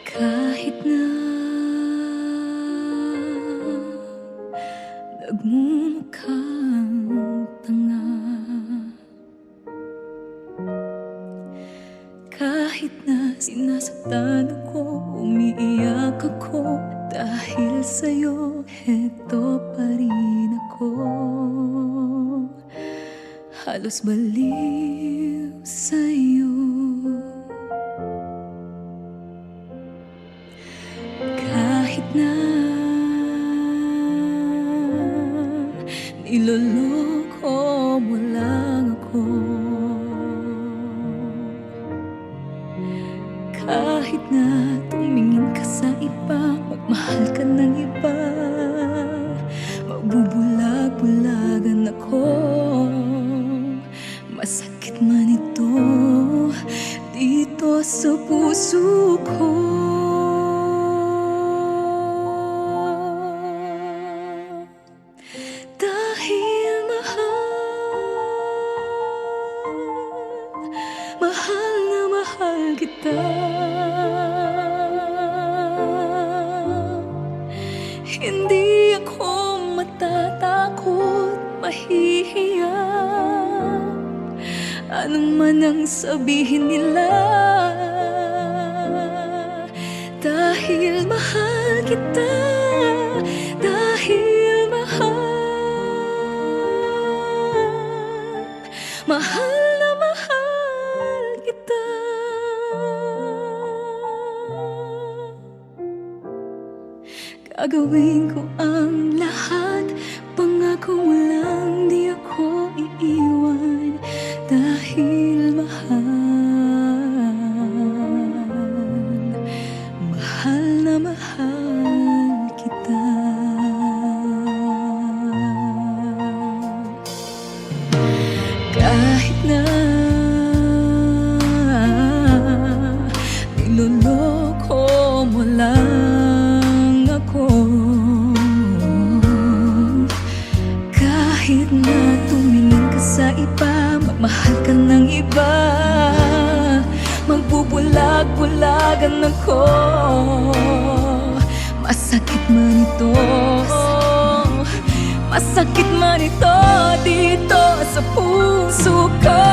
Kahit na nagmumukhang tanga, kahit na sinasaktan ako, umiiyak ako, dahil sa'yo, heto pa rin ako. Halos baliw sa'yo. Kahit na niloloko mo lang ako, kahit na tumingin ka sa iba, magmahal ka ng iba, magbubulag-bulagan ako. Masakit man ito dito sa puso ko. Dahil mahal na mahal kita. Hindi ako matatakot, mahihiya, anong man ang sabihin nila. Dahil mahal kita, dahil mahal na mahal kita. Gagawin ko ang lahat, pangako mo lang di ako iiwan. Dahil mahal na mahal kita. Kahit na niloloko mo lang ako, kahit na tumingin ka sa iba, magmahal ka ng iba, magbubulag-bulagan ako. Masakit man ito, masakit man ito dito sa puso ko.